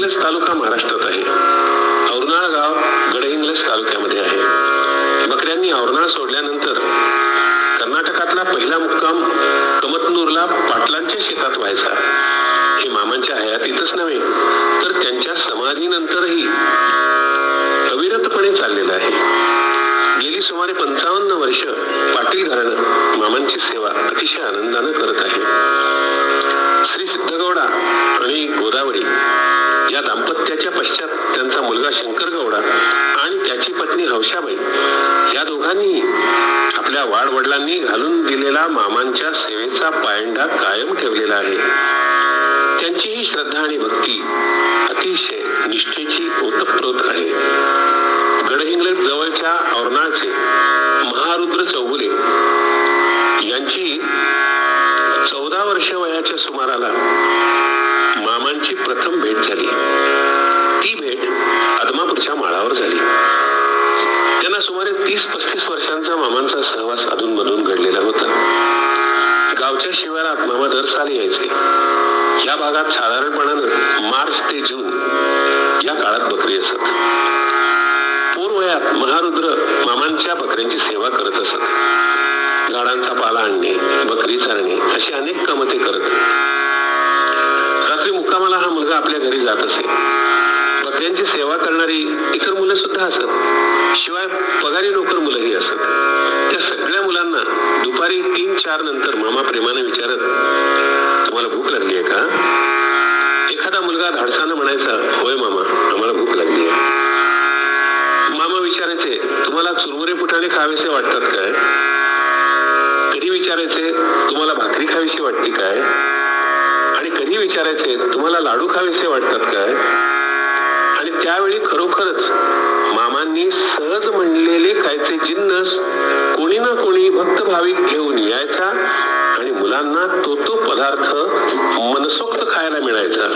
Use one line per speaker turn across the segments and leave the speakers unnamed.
गडहिंग्लज तालुका महाराष्ट्रात आहे. औरनाळ गाव गडहिंग्लज तालुक्यामध्ये आहे. बकऱ्यांनी औरनाळ सोडल्यानंतर कर्नाटकातला पहिला मुक्काम कमतनूरला पाटलांच्या शेतात व्हायचा. हे मामांच्या हयातीतच नव्हे तर त्यांच्या समाधीनंतरही अविरतपणे चाललेलं आहे. गेली सुमारे 55 वर्ष पाटील घराणं मामांची सेवा अतिशय आनंदानं करत आहे. श्री सिद्धगौडा आणि गोदावरी या दाम्पत्याच्या पश्चात त्यांचा मुलगा शंकर गौडा आणि त्याची पत्नी हौशाबाई या दोघांनी आपल्या वाडवडिलांनी घालून दिलेला मामांच्या सेवेचा पायंडा कायम ठेवलेला आहे. त्यांची ही श्रद्धा आणि भक्ती अतिशय निष्ठेची ओतप्रोत आहे. गडहिंग्लज जवळच्या औरनाळचे महारुद्र चौगुले यांची 14 वर्ष वयाच्या सुमाराला मामांची प्रथम भेट झाली. ती भेट आदमापूरच्या माळावर झाली. त्यांना सुमारे 30-35 वर्षांचा मामांचा सहवास अधूनमधून घडलेला होता. गावच्या शिवारात मामा दर साली यायचे. या भागात साधारणपणानं मार्च ते जून या काळात बकरी असत. पूर्वयात महारुद्र मामांच्या बकऱ्यांची सेवा करत असत. झाडांचा पाला आणणे, बकरी चारणे अशी अनेक कामं ते करत. रात्री मुक्कामाला हा मुलगा आपल्या घरी जात असे. बकऱ्यांची सेवा करणारी इतर मुलं सुद्धा असत. शिवाय पगारी नोकर मुलंही असत. त्या सगळ्या मुलांना दुपारी 3-4 नंतर मामा प्रेमाने विचारत, तुम्हाला भूक लागली आहे का? एखादा मुलगा धाडसानं म्हणायचा, होय मामा, आम्हाला भूक लागली आहे. मामा विचारायचे, तुम्हाला चुरमुरे फुटाणे खावेसे वाटतात काय? कधी विचारायचे, तुम्हाला भाकरी खावीशी वाटते काय? आणि कधी विचारायचे, तुम्हाला लाडू खावेसे वाटतात काय? आणि त्यावेळी खरोखरच मामांनी सहज म्हणलेले खायचे जिन्नस कोणी ना कोणी भक्त भाविक घेऊन यायचा आणि मुलांना तो पदार्थ मनसोक्त खायला मिळायचा.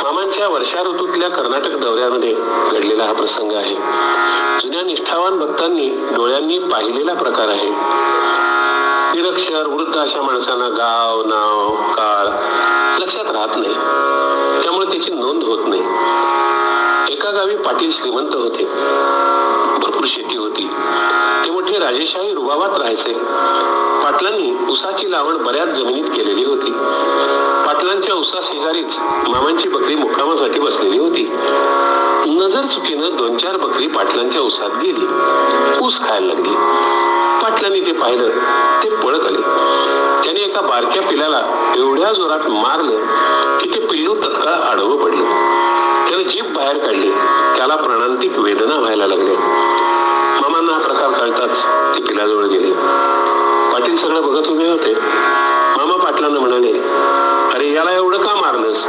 मामांच्या वर्षा ऋतूतल्या कर्नाटक दौऱ्यामध्ये घडलेला हा प्रसंग आहे. जुन्या निष्ठावान भक्तांनी डोळ्यांनी पाहिलेला प्रकार आहे. निरक्षर वृद्ध अशा माणसांना गाव, नाव, काळ लक्षात राहत नाही. त्यामुळे त्याची नोंद होत नाही. एका गावी पाटील श्रीमंत होते. भरपूर शेती होती. ते मोठे राजेशाही रुबाबात राहायचे. पाटलांनी उसाची लावण बऱ्याच जमिनीत केलेली होती. पाटलांच्या उसा शेजारीच मामांची बकरी मुक्कामासाठी बसलेली होती. नजर चुकीनं 2-4 बकरी पाटलांच्या उसात गेली. ऊस खायला लागली. पाटलांनी ते पाहिलं. ते पळत आले. त्याने एका बारक्या पिलाला एवढ्या जोरात मारलं की ते पिल्लू तत्काळ आडवं पडलं. त्याने जीभ बाहेर काढली. त्याला प्राणांतिक वेदना व्हायला लागल्या. मामांना हा प्रकार कळताच ते पिलाजवळ गेले. पाटील सगळं बघत उभे होते. मामा पाटलांना म्हणाले, अरे याला एवढं का मारलंस?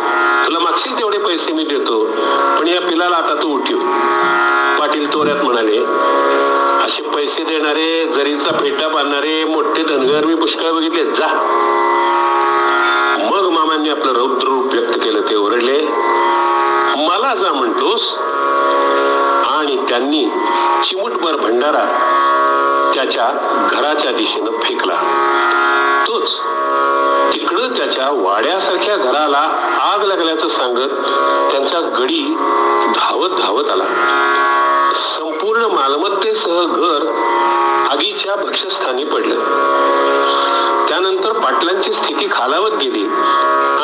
तुला मागशील तेवढे पैसे मी देतो, पण या पिलाला आता तू उठीव. पाटील तोऱ्यात म्हणाले, असे पैसे देणारे, जरीचा फेटा बांधणारे मोठे धनगर मी पुष्कळ बघितले, जा. मग मामांनी आपलं रौद्र रूप व्यक्त केलं. ते ओरडले, मला जा म्हणतोस? आणि त्यांनी चिमुटभर भंडारा त्याच्या घराच्या दिशेनं फेकला. तोच तिकडं त्याच्या वाड्यासारख्या घराला आग लागल्याचं सांगत त्यांचा गडी धावत धावत आला. संपूर्ण मालमत्तेसह घर आगीच्या भक्षस्थानी पडलं. त्यानंतर पाटलांची स्थिती खालावत गेली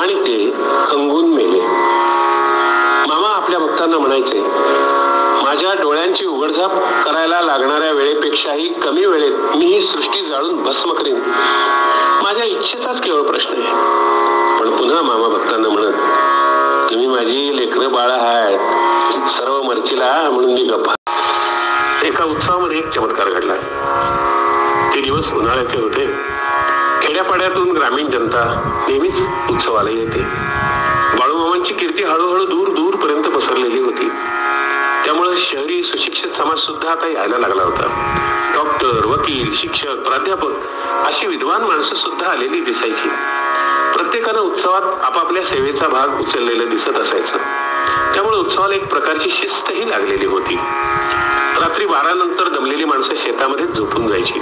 आणि ते खंगून मेले. मामा आपल्या भक्तांना म्हणायचे, माझ्या डोळ्यांची उघडझाप करायला लागणाऱ्या वेळेपेक्षाही कमी वेळेत मी ही सृष्टी जाळून भस्म करेन. माझ्या इच्छेचाच केवळ प्रश्न आहे. पण पुन्हा मामा भक्तांना म्हणत, तुम्ही माझी लेकरं बाळ आहेत, सर्व मर्चीला म्हणून मी गप्पा. एका उत्सवामध्ये एक चमत्कार घडला. ते दिवस उन्हाळ्याचे होते. खेड्यापाड्यातून ग्रामीण जनता नेहमीच उत्सवाला येते. बाळूमामांची कीर्ती हळूहळू दूर दूर पर्यंत पसरलेली होती. त्यामुळे शहरी सुशिक्षित समाज सुद्धा आता यायला लागला होता. डॉक्टर, वकील, शिक्षक, प्राध्यापक अशी विद्वान माणसं सुद्धा आलेली दिसायची. प्रत्येकानं उत्सवात आपापल्या सेवेचा भाग उचललेलं दिसत असायचं. त्यामुळे उत्सवाला एक प्रकारची शिस्तही लागलेली होती. रात्री 12 नंतर दमलेली माणसं शेतामध्ये झोपून जायची.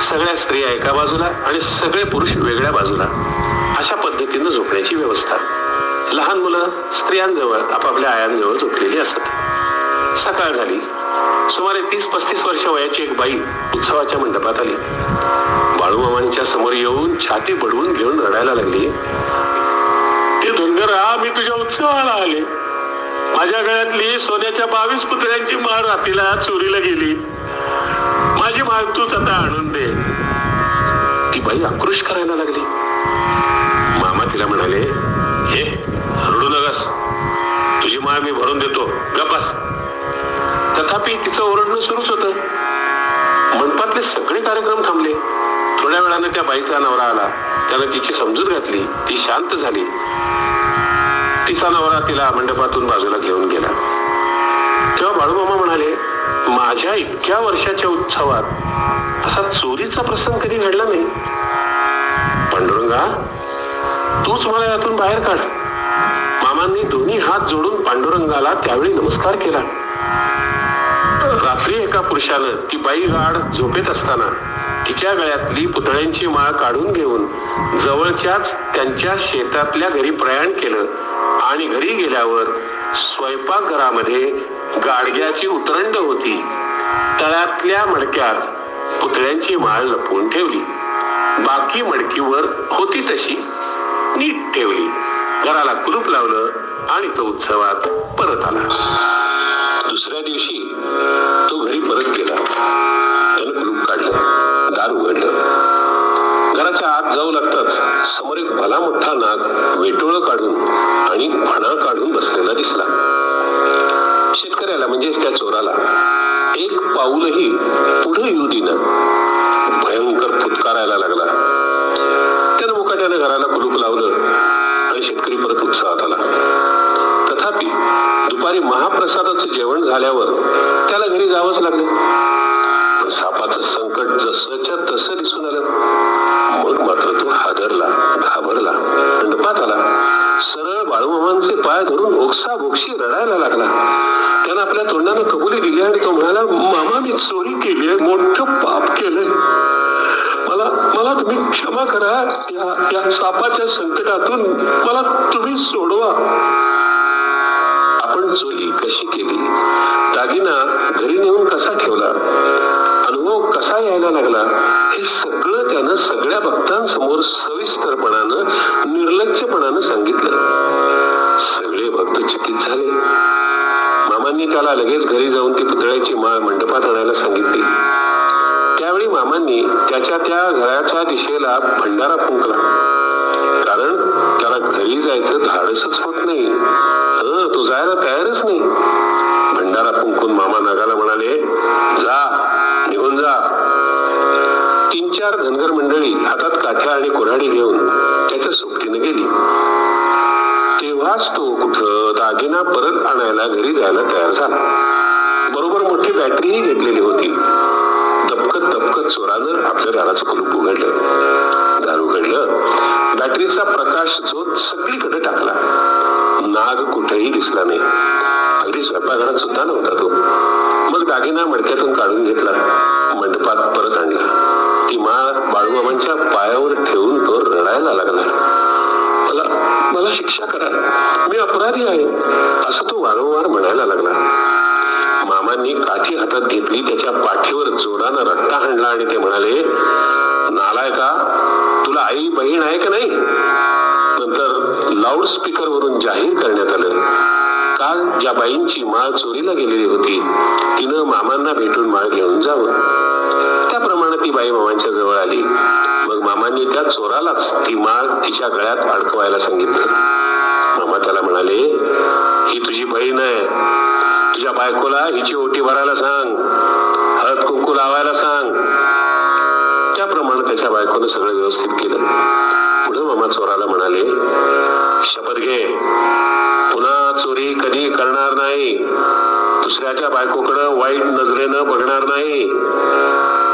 सगळ्या स्त्रिया एका बाजूला आणि सगळे पुरुष वेगळ्या बाजूला, अशा पद्धतीनं झोपण्याची व्यवस्था. लहान मुलं स्त्रियांजवळ आपापल्या आयांजवळ झोपलेली असत. सकाळ झाली. सुमारे 30-35 वर्ष वयाची एक बाई उत्सवाच्या मंडपात आली. बाळूमामांच्या समोर येऊन छाती बडवून घेऊन रडायला लागली. ते धनगरा, मी तुझ्या उत्सवाला आले. माझ्या गळ्यातली सोन्याच्या 22 पुतळ्यांची माळ रात्रीला चोरीला गेली. माझी माळ तूच आता आणून दे. ती बाई आक्रोश करायला लागली. मामा तिला म्हणाले, हे रडू नगस, तुझी माळ मी भरून देतो, गप्प बस. तथापि तिचं ओरडणं सुरूच होतं. मंडपातले सगळे कार्यक्रम थांबले. थोड्या वेळानं त्या बाईचा नवरा आला. त्यानं तिची समजूत घातली. ती शांत झाली. तिचा नवरा तिला मंडपातून बाजूला घेऊन गेला. तेव्हा बाळूमामा म्हणाले, माझ्या इतक्या वर्षाच्या उत्सवात असा चोरीचा प्रसंग कधी घडला नाही. पांडुरंगा, तूच मला यातून बाहेर काढ. मामांनी दोन्ही हात जोडून पांडुरंगाला त्यावेळी नमस्कार केला. रात्री एका पुरुषानं ती बाई गाढ झोपेत असताना तिच्या गळ्यातली पुतळ्यांची माळ काढून घेऊन जवळच्याच त्यांच्या शेतातल्या घरी प्रयाण केलं आणि घरी गेल्यावर स्वयंपाकघरामध्ये गाडग्याची उतरंड होती. तळ्यातल्या मडक्यात पुतळ्यांची माळ लपवून ठेवली. बाकी मडकीवर होती तशी नीट ठेवली. घराला कुलूप लावलं आणि तो उत्सवात परत आला. दुसऱ्या दिवशी तो घरी परत गेला. त्यानं कुलूप काढलं, दार उघडलं. घराच्या आत जाऊ लागताच समोर एक भला मोठा नाग वेटोळं काढून आणि फणा काढून बसलेला दिसला. शेतकऱ्याला म्हणजेच त्या चोराला एक पाऊलही पुढे येऊ दिना. भयंकर फुटकारायला लागला. त्यानं मुकाट्याने घराला कुलूप लावलं आणि शेतकरी परत उत्साहात आला. तथापि दुपारी महाप्रसादाचं जेवण झाल्यावर त्याला घरी जावंच लागलं. पण सापाचं संकट जसंच्या तसं दिसून आलं. मग मात्र तो हादरला, घाबरला, मंडपात आला. सरळ बाळूमामांचे पाय धरून ओक्साबोक्शी रडायला लागला. त्यानं आपल्या तोंडानं कबुली दिली आणि तो म्हणाला, मामा, मी चोरी केली आहे, मोठं पाप केलंय. मला तुम्ही क्षमा करा. या सापाच्या संकटातून मला तुम्ही सोडवा. आपण चोरी कशी केली, दागिना घरी नेऊन कसा ठेवला, अनुभव कसा यायला लागला, हे सगळं त्यानं सगळ्या भक्तांसमोर सविस्तरपणानं, निर्लज्जपणानं सांगितलं. सगळे भक्त चकित झाले. मामांनी त्याला लगेच घरी जाऊन ती पुतळ्याची माळ मंडपात आणायला सांगितली. त्यावेळी मामांनी त्याच्या त्या घराच्या दिशेला भंडारा फुंकला. कारण त्याला घरी जायचं धाडसच होत नाही. तो जायला तयारच नाही. भंडारा फुंकून मामा नागाला म्हणाले, जा, निघून जा. 3-4 धनगर मंडळी हातात काठ्या आणि कुऱ्हाडी घेऊन त्याच्या सोबतीने गेली. तेव्हाच तो कुठं दागिना परत आणायला घरी जायला तयार झाला. बरोबर मोठी बॅटरीही घेतलेली होती. दबकत चोरानं आपल्या दाराचं कुलूप उघडलं. दार उघडलं. बॅटरीचा प्रकाश झोत सगळीकडे टाकला. नाग कुठेही दिसला नाही. अगदी स्वयंपाकघरात सुद्धा नव्हता तो. मग दागिना मडक्यातून काढून घेतला, मंडपात परत आणला. ती माळ बाळूमामांच्या पायावर ठेवून तो रडायला लागला. मला शिक्षा करा, मी अपराधी आहे, असं तो वारंवार म्हणायला लागला. मामांनी काठी हातात घेतली, त्याच्या पाठीवर जोरानं रट्टा हाणला आणि ते म्हणाले, नालायका, तुला आई बहीण आहे का नाही? नंतर लाऊड स्पीकर वरून जाहीर करण्यात आलं, काल ज्या बाईंची माळ चोरीला गेलेली होती तिनं मामांना भेटून माळ घेऊन जावं. त्याप्रमाणे ती बाई मामांच्या जवळ आली. मग मामांनी त्या चोरालाच ती माळ तिच्या गळ्यात अडकवायला सांगितलं. मामा त्याला म्हणाले, ही तुझी बहीण आहे, तुझ्या बायकोला हिची ओटी भरायला सांग, हळद कुंकू लावायला सांग. त्याप्रमाणे त्याच्या बायकोनं सगळं व्यवस्थित केलं. पुढे मामा चोराला म्हणाले, शपथ घे, पुन्हा चोरी कधी करणार नाही, दुसऱ्याच्या बायकोकडे वाईट नजरेनं बघणार नाही,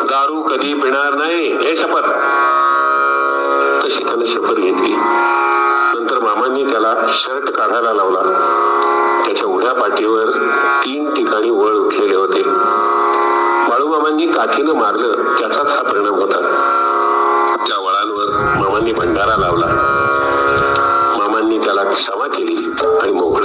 दारू कधी पिणार नाही, हे शपथ. तशी त्याने शपथ घेतली. नंतर मामांनी त्याला शर्ट काढायला लावला. त्याच्या उघड्या पाठीवर 3 ठिकाणी वळ उठलेले होते. बाळूमामांनी काठीनं मारलं, त्याचाच हा परिणाम होता. त्या वळांवर मामांनी भंडारा लावला. मामांनी त्याला क्षमा केली आणि मोकळे